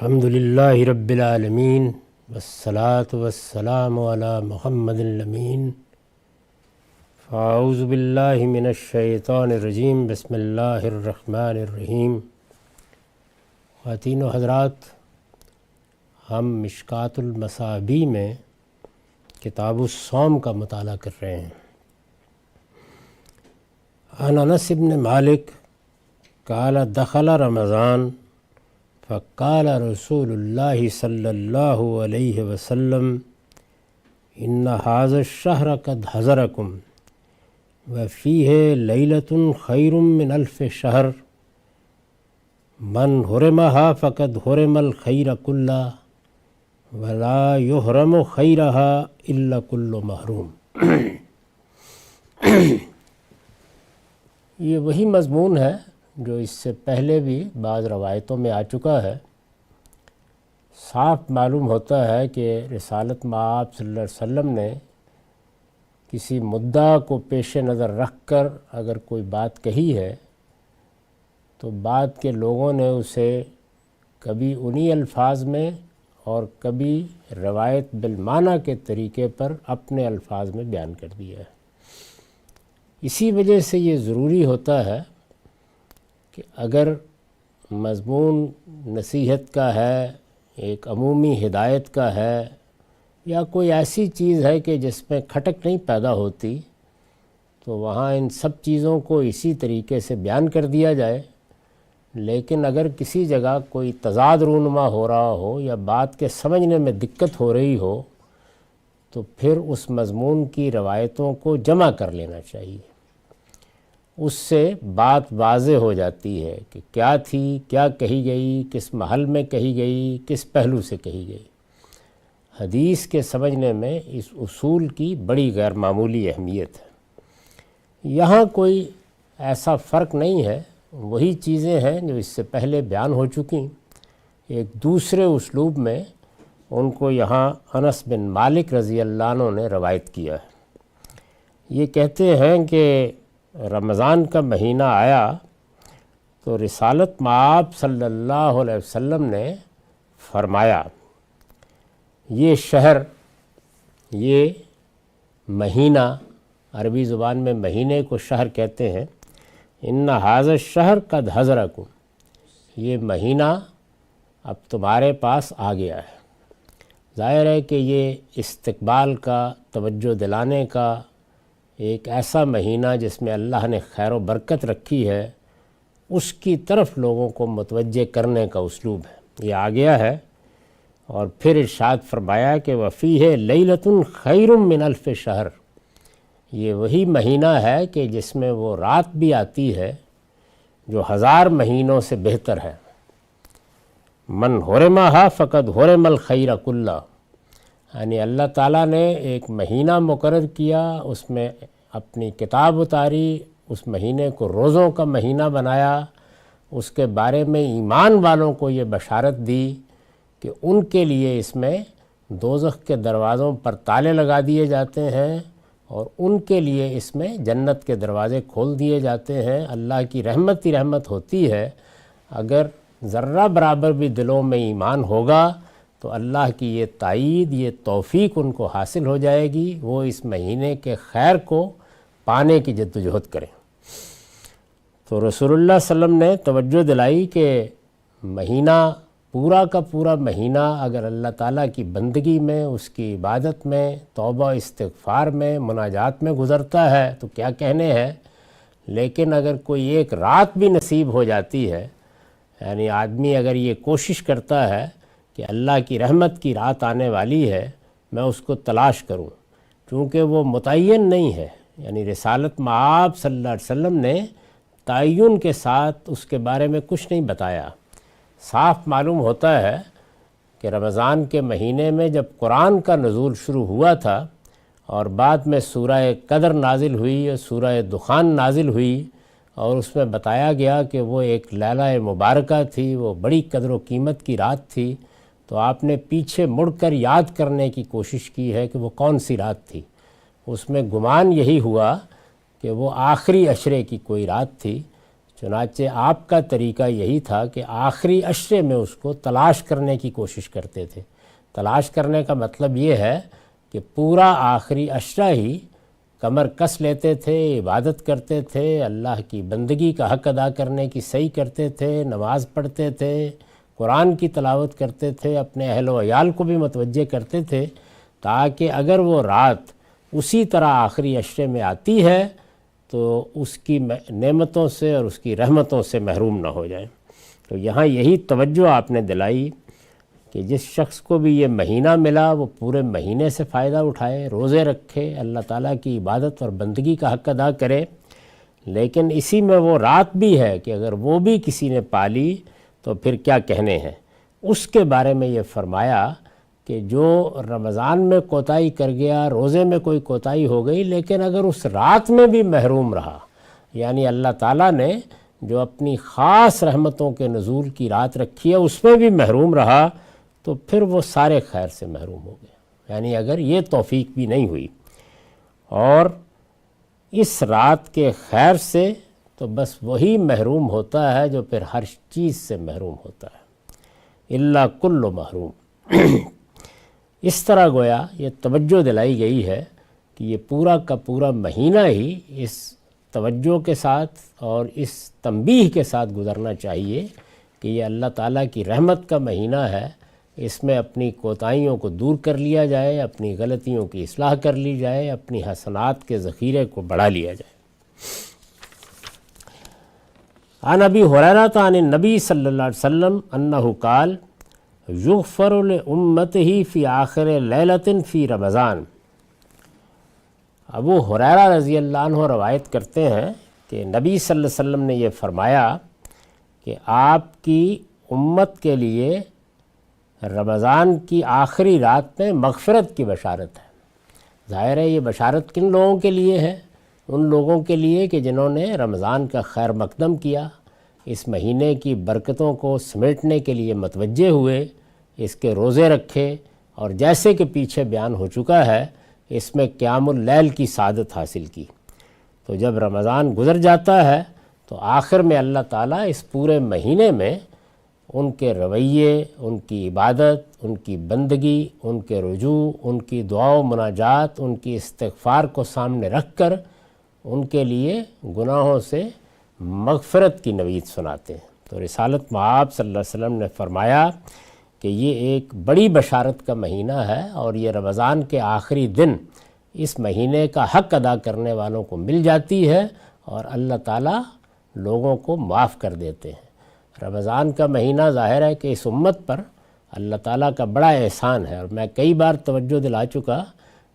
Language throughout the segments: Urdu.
الحمد للہ رب العالمین والصلاة والسلام علی محمد الامین فاعوذ باللہ من الشیطان الرجیم بسم اللہ الرحمن الرحیم۔ خواتین و حضرات، ہم مشکوٰۃ المصابیح میں کتاب الصوم کا مطالعہ کر رہے ہیں۔ عن انس بن مالک قال دخل رمضان فقال رسول اللہ صلی اللہ علیہ وسلم ان هذا الشهر قد حضرکم وفیہ لیلۃ خیر من الف شہر من حرمها فقد حرم الخیر کلہ ولا یحرم خیرها الا کل محروم۔ یہ وہی مضمون ہے جو اس سے پہلے بھی بعض روایتوں میں آ چکا ہے۔ صاف معلوم ہوتا ہے کہ رسالت مآب صلی اللہ علیہ وسلم نے کسی مدعا کو پیش نظر رکھ کر اگر کوئی بات کہی ہے تو بعد کے لوگوں نے اسے کبھی انہی الفاظ میں اور کبھی روایت بالمعنی کے طریقے پر اپنے الفاظ میں بیان کر دیا ہے۔ اسی وجہ سے یہ ضروری ہوتا ہے کہ اگر مضمون نصیحت کا ہے، ایک عمومی ہدایت کا ہے، یا کوئی ایسی چیز ہے کہ جس میں کھٹک نہیں پیدا ہوتی، تو وہاں ان سب چیزوں کو اسی طریقے سے بیان کر دیا جائے۔ لیکن اگر کسی جگہ کوئی تضاد رونما ہو رہا ہو یا بات کے سمجھنے میں دقت ہو رہی ہو تو پھر اس مضمون کی روایتوں کو جمع کر لینا چاہیے۔ اس سے بات واضح ہو جاتی ہے کہ کیا تھی، کیا کہی گئی، کس محل میں کہی گئی، کس پہلو سے کہی گئی۔ حدیث کے سمجھنے میں اس اصول کی بڑی غیر معمولی اہمیت ہے۔ یہاں کوئی ایسا فرق نہیں ہے، وہی چیزیں ہیں جو اس سے پہلے بیان ہو چکی، ایک دوسرے اسلوب میں ان کو یہاں انس بن مالک رضی اللہ عنہ نے روایت کیا ہے۔ یہ کہتے ہیں کہ رمضان کا مہینہ آیا تو رسالت مآب صلی اللہ علیہ وسلم نے فرمایا، یہ شہر، یہ مہینہ، عربی زبان میں مہینے کو شہر کہتے ہیں، ان هذا الشہر قد حضرکم، یہ مہینہ اب تمہارے پاس آ گیا ہے۔ ظاہر ہے کہ یہ استقبال کا، توجہ دلانے کا ایک ایسا مہینہ جس میں اللہ نے خیر و برکت رکھی ہے، اس کی طرف لوگوں کو متوجہ کرنے کا اسلوب ہے۔ یہ آ گیا ہے، اور پھر ارشاد فرمایا کہ وفیہ لیلۃ خیر من الف شہر، یہ وہی مہینہ ہے کہ جس میں وہ رات بھی آتی ہے جو 1000 مہینوں سے بہتر ہے۔ من حرمها فقد حرم الخیر کلہ، یعنی اللہ تعالیٰ نے ایک مہینہ مقرر کیا، اس میں اپنی کتاب اتاری، اس مہینے کو روزوں کا مہینہ بنایا، اس کے بارے میں ایمان والوں کو یہ بشارت دی کہ ان کے لیے اس میں دوزخ کے دروازوں پر تالے لگا دیے جاتے ہیں اور ان کے لیے اس میں جنت کے دروازے کھول دیے جاتے ہیں۔ اللہ کی رحمت ہی رحمت ہوتی ہے، اگر ذرہ برابر بھی دلوں میں ایمان ہوگا تو اللہ کی یہ تائید، یہ توفیق ان کو حاصل ہو جائے گی، وہ اس مہینے کے خیر کو پانے کی جدوجہد کریں۔ تو رسول اللہ صلی اللہ علیہ وسلم نے توجہ دلائی کہ مہینہ، پورا کا پورا مہینہ اگر اللہ تعالیٰ کی بندگی میں، اس کی عبادت میں، توبہ استغفار میں، مناجات میں گزرتا ہے تو کیا کہنے ہے۔ لیکن اگر کوئی ایک رات بھی نصیب ہو جاتی ہے، یعنی آدمی اگر یہ کوشش کرتا ہے کہ اللہ کی رحمت کی رات آنے والی ہے، میں اس کو تلاش کروں، چونکہ وہ متعین نہیں ہے، یعنی رسالت مآب صلی اللہ علیہ وسلم نے تعین کے ساتھ اس کے بارے میں کچھ نہیں بتایا۔ صاف معلوم ہوتا ہے کہ رمضان کے مہینے میں جب قرآن کا نزول شروع ہوا تھا اور بعد میں سورہ قدر نازل ہوئی اور سورہ دخان نازل ہوئی، اور اس میں بتایا گیا کہ وہ ایک لیلہ مبارکہ تھی، وہ بڑی قدر و قیمت کی رات تھی، تو آپ نے پیچھے مڑ کر یاد کرنے کی کوشش کی ہے کہ وہ کون سی رات تھی۔ اس میں گمان یہی ہوا کہ وہ آخری عشرے کی کوئی رات تھی، چنانچہ آپ کا طریقہ یہی تھا کہ آخری عشرے میں اس کو تلاش کرنے کی کوشش کرتے تھے۔ تلاش کرنے کا مطلب یہ ہے کہ پورا آخری عشرہ ہی کمر کس لیتے تھے، عبادت کرتے تھے، اللہ کی بندگی کا حق ادا کرنے کی صحیح کرتے تھے، نماز پڑھتے تھے، قرآن کی تلاوت کرتے تھے، اپنے اہل و عیال کو بھی متوجہ کرتے تھے، تاکہ اگر وہ رات اسی طرح آخری عشرے میں آتی ہے تو اس کی نعمتوں سے اور اس کی رحمتوں سے محروم نہ ہو جائیں۔ تو یہاں یہی توجہ آپ نے دلائی کہ جس شخص کو بھی یہ مہینہ ملا وہ پورے مہینے سے فائدہ اٹھائے، روزے رکھے، اللہ تعالیٰ کی عبادت اور بندگی کا حق ادا کرے، لیکن اسی میں وہ رات بھی ہے کہ اگر وہ بھی کسی نے پالی تو پھر کیا کہنے ہیں۔ اس کے بارے میں یہ فرمایا کہ جو رمضان میں کوتاہی کر گیا، روزے میں کوئی کوتاہی ہو گئی، لیکن اگر اس رات میں بھی محروم رہا، یعنی اللہ تعالیٰ نے جو اپنی خاص رحمتوں کے نزول کی رات رکھی ہے اس میں بھی محروم رہا، تو پھر وہ سارے خیر سے محروم ہو گیا۔ یعنی اگر یہ توفیق بھی نہیں ہوئی اور اس رات کے خیر سے، تو بس وہی محروم ہوتا ہے جو پھر ہر چیز سے محروم ہوتا ہے، الا کل محروم۔ اس طرح گویا یہ توجہ دلائی گئی ہے کہ یہ پورا کا پورا مہینہ ہی اس توجہ کے ساتھ اور اس تنبیہ کے ساتھ گزرنا چاہیے کہ یہ اللہ تعالیٰ کی رحمت کا مہینہ ہے، اس میں اپنی کوتاہیوں کو دور کر لیا جائے، اپنی غلطیوں کی اصلاح کر لی جائے، اپنی حسنات کے ذخیرے کو بڑھا لیا جائے۔ عن ابی ہریرہ عن النبی صلی اللہ علیہ وسلم انہ قال یغفر لامتہ فی آخر لیلۃ فی رمضان۔ ابو ہریرہ رضی اللہ عنہ روایت کرتے ہیں کہ نبی صلی اللہ علیہ وسلم نے یہ فرمایا کہ آپ کی امت کے لیے رمضان کی آخری رات میں مغفرت کی بشارت ہے۔ ظاہر ہے یہ بشارت کن لوگوں کے لیے ہے؟ ان لوگوں کے لیے کہ جنہوں نے رمضان کا خیر مقدم کیا، اس مہینے کی برکتوں کو سمیٹنے کے لیے متوجہ ہوئے، اس کے روزے رکھے، اور جیسے کہ پیچھے بیان ہو چکا ہے اس میں قیام اللیل کی سعادت حاصل کی۔ تو جب رمضان گزر جاتا ہے تو آخر میں اللہ تعالیٰ اس پورے مہینے میں ان کے رویے، ان کی عبادت، ان کی بندگی، ان کے رجوع، ان کی دعا و مناجات، ان کی استغفار کو سامنے رکھ کر ان کے لیے گناہوں سے مغفرت کی نوید سناتے ہیں۔ تو رسالت مآب صلی اللہ علیہ وسلم نے فرمایا کہ یہ ایک بڑی بشارت کا مہینہ ہے، اور یہ رمضان کے آخری دن اس مہینے کا حق ادا کرنے والوں کو مل جاتی ہے، اور اللہ تعالیٰ لوگوں کو معاف کر دیتے ہیں۔ رمضان کا مہینہ ظاہر ہے کہ اس امت پر اللہ تعالیٰ کا بڑا احسان ہے، اور میں کئی بار توجہ دلا چکا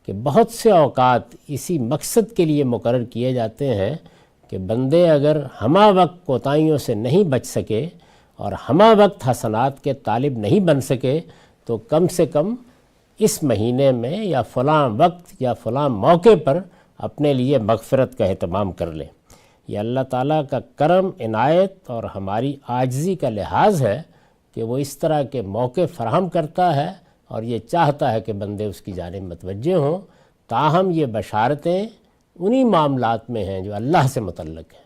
کہ بہت سے اوقات اسی مقصد کے لیے مقرر کیے جاتے ہیں کہ بندے اگر ہمہ وقت کوتاہیوں سے نہیں بچ سکے اور ہمہ وقت حسنات کے طالب نہیں بن سکے، تو کم سے کم اس مہینے میں یا فلاں وقت یا فلاں موقع پر اپنے لیے مغفرت کا اہتمام کر لیں۔ یہ اللہ تعالیٰ کا کرم، عنایت اور ہماری عاجزی کا لحاظ ہے کہ وہ اس طرح کے موقع فراہم کرتا ہے، اور یہ چاہتا ہے کہ بندے اس کی جانب متوجہ ہوں۔ تاہم یہ بشارتیں انہی معاملات میں ہیں جو اللہ سے متعلق ہیں۔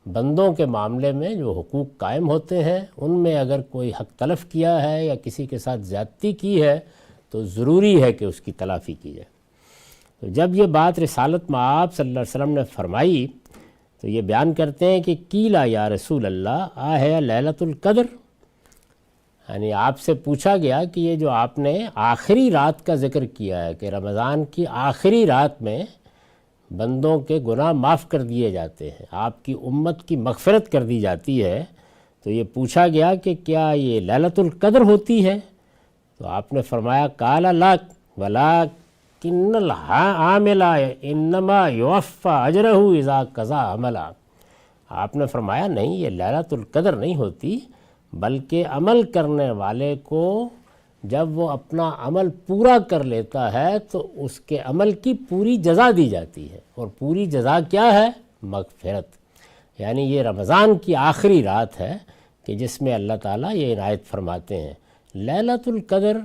بندوں کے معاملے میں جو حقوق قائم ہوتے ہیں ان میں اگر کوئی حق تلف کیا ہے یا کسی کے ساتھ زیادتی کی ہے تو ضروری ہے کہ اس کی تلافی کی جائے۔ تو جب یہ بات رسالت مآب صلی اللہ علیہ وسلم نے فرمائی تو یہ بیان کرتے ہیں کہ قیل یا رسول اللہ آہ لیلۃ القدر، یعنی آپ سے پوچھا گیا کہ یہ جو آپ نے آخری رات کا ذکر کیا ہے کہ رمضان کی آخری رات میں بندوں کے گناہ معاف کر دیے جاتے ہیں، آپ کی امت کی مغفرت کر دی جاتی ہے، تو یہ پوچھا گیا کہ کیا یہ لیلۃ القدر ہوتی ہے؟ تو آپ نے فرمایا قال لا ولکن العامل انما یوفی اجرہ اذا قضى عملا۔ آپ نے فرمایا نہیں، یہ لیلۃ القدر نہیں ہوتی، بلکہ عمل کرنے والے کو جب وہ اپنا عمل پورا کر لیتا ہے تو اس کے عمل کی پوری جزا دی جاتی ہے، اور پوری جزا کیا ہے؟ مغفرت۔ یعنی یہ رمضان کی آخری رات ہے کہ جس میں اللہ تعالیٰ یہ عنایت فرماتے ہیں۔ لیلۃ القدر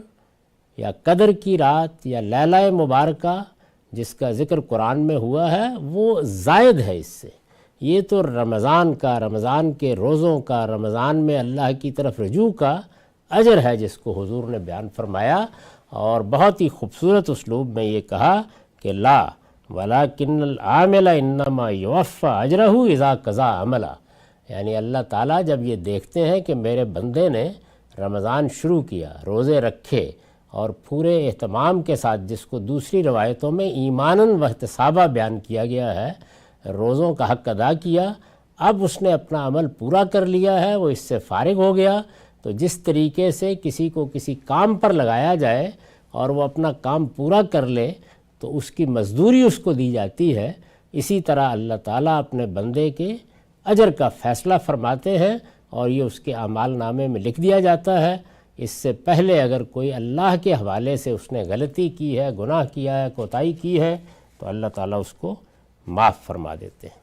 یا قدر کی رات یا لیلہ مبارکہ جس کا ذکر قرآن میں ہوا ہے وہ زائد ہے اس سے، یہ تو رمضان کے روزوں کا، رمضان میں اللہ کی طرف رجوع کا اجر ہے جس کو حضور نے بیان فرمایا، اور بہت ہی خوبصورت اسلوب میں یہ کہا کہ لا ولیکن العامل انما یوفی اجرہ اذا قضا عملا، یعنی اللہ تعالیٰ جب یہ دیکھتے ہیں کہ میرے بندے نے رمضان شروع کیا، روزے رکھے اور پورے اہتمام کے ساتھ، جس کو دوسری روایتوں میں ایماناً و احتسابا بیان کیا گیا ہے، روزوں کا حق ادا کیا، اب اس نے اپنا عمل پورا کر لیا ہے، وہ اس سے فارغ ہو گیا، تو جس طریقے سے کسی کو کسی کام پر لگایا جائے اور وہ اپنا کام پورا کر لے تو اس کی مزدوری اس کو دی جاتی ہے، اسی طرح اللہ تعالیٰ اپنے بندے کے اجر کا فیصلہ فرماتے ہیں اور یہ اس کے اعمال نامے میں لکھ دیا جاتا ہے۔ اس سے پہلے اگر کوئی اللہ کے حوالے سے اس نے غلطی کی ہے، گناہ کیا ہے، کوتاہی کی ہے، تو اللہ تعالیٰ اس کو معاف فرما دیتے ہیں۔